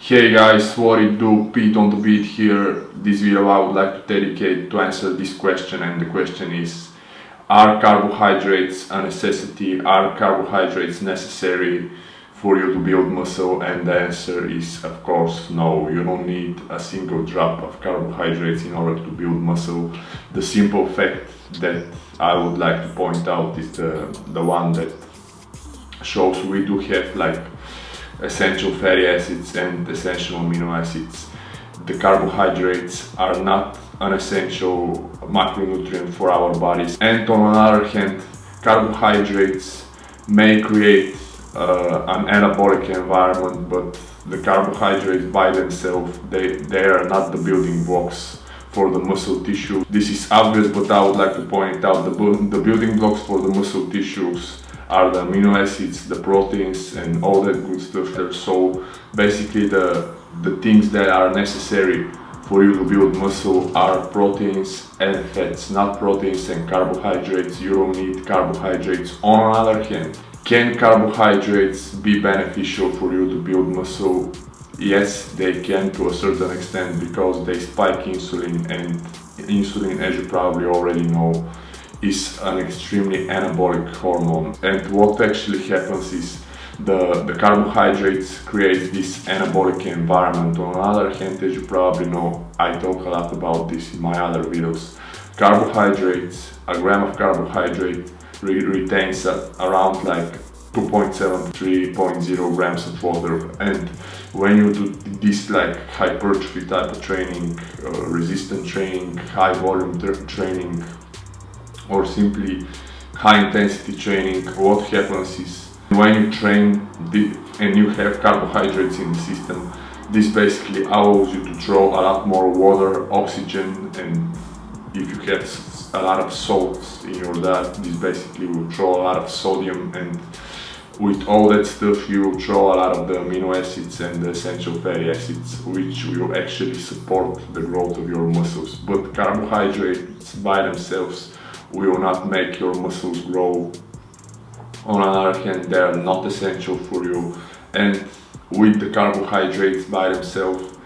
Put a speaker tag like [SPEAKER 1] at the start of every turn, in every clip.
[SPEAKER 1] Hey guys, what it do? Peteonthebeat here. This video I would like to dedicate to answer this question, and the question is: are carbohydrates a necessity? Are carbohydrates necessary for you to build muscle? And the answer is, of course, no. You don't need a single drop of carbohydrates in order to build muscle. The simple fact that I would like to point out is the one that shows we do have like essential fatty acids and essential amino acids. The carbohydrates are not an essential macronutrient for our bodies, and on the other hand, carbohydrates may create an anabolic environment, but the carbohydrates by themselves, they are not the building blocks for the muscle tissue. This is obvious, but I would like to point out the building blocks for the muscle tissues are the amino acids, the proteins, and all that good stuff there. So basically the things that are necessary for you to build muscle are proteins and fats, not proteins and carbohydrates. You don't need carbohydrates. On the other hand, can carbohydrates be beneficial for you to build muscle? Yes, they can to a certain extent, because they spike insulin, and insulin, as you probably already know, is an extremely anabolic hormone. And what actually happens is the carbohydrates create this anabolic environment. On the other hand, as you probably know, I talk a lot about this in my other videos. Carbohydrates, a gram of carbohydrate retains around like 2.7 3.0 grams of water. And when you do this like hypertrophy type of training, resistant training, high volume training, or simply high intensity training, what happens is when you train and you have carbohydrates in the system, this basically allows you to draw a lot more water, oxygen, and if you have a lot of salts in your diet, this basically will draw a lot of sodium, and with all that stuff you will draw a lot of the amino acids and the essential fatty acids, which will actually support the growth of your muscles. But carbohydrates by themselves will not make your muscles grow. On the other hand, they are not essential for you. And with the carbohydrates by themselves,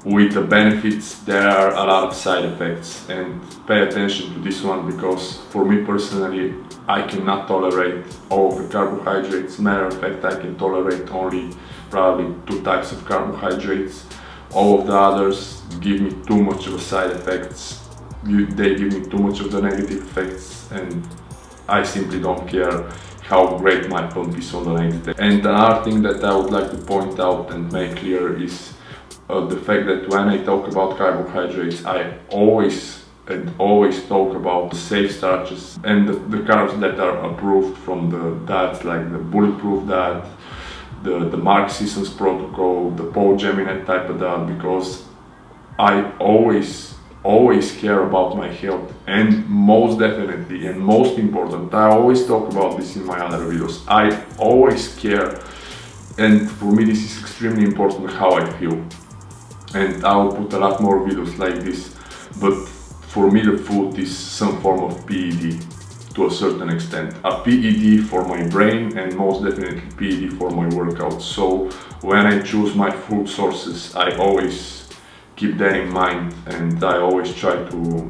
[SPEAKER 1] with the benefits, there are a lot of side effects. And pay attention to this one, because for me personally, I cannot tolerate all of the carbohydrates. Matter of fact, I can tolerate only probably 2 types of carbohydrates. All of the others give me too much of a side effects. They give me too much of the negative effects, and I simply don't care how great my pump is on the next day. And another thing that I would like to point out and make clear is the fact that when I talk about carbohydrates, I always talk about the safe starches and the carbs that are approved from the diets, like the bulletproof diet, the Mark Sisson's protocol, the Paul Geminet type of diet, because I always care about my health. And most definitely, and most important, I always talk about this in my other videos, I always care, and for me this is extremely important, how I feel. And I will put a lot more videos like this, but for me the food is some form of PED to a certain extent. A PED for my brain, and most definitely PED for my workouts. So when I choose my food sources, I always keep that in mind, and I always try to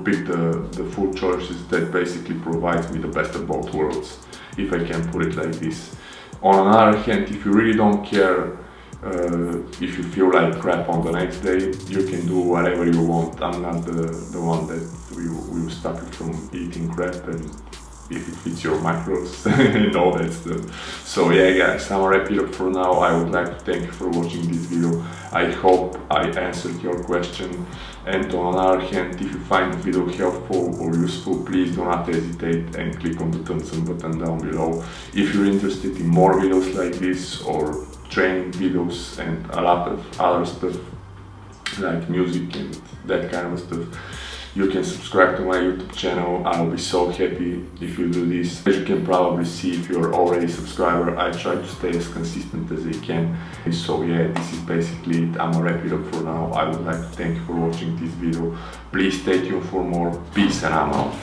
[SPEAKER 1] pick the food choices that basically provides me the best of both worlds, if I can put it like this. On the other hand, if you really don't care, if you feel like crap on the next day, you can do whatever you want. I'm not the one that will stop you from eating crap, and if it fits your macros and all that stuff. So yeah guys, I'm gonna wrap it up for now. I would like to thank you for watching this video. I hope I answered your question, and on the other hand, if you find the video helpful or useful, please do not hesitate and click on the thumbs up button down below. If you're interested in more videos like this, or training videos and a lot of other stuff like music and that kind of stuff, you can subscribe to my YouTube channel. I'll be so happy if you do this. As you can probably see, if you're already a subscriber, I try to stay as consistent as I can. So yeah, this is basically it. I'm gonna wrap it up for now. I would like to thank you for watching this video. Please stay tuned for more. Peace, and I'm out.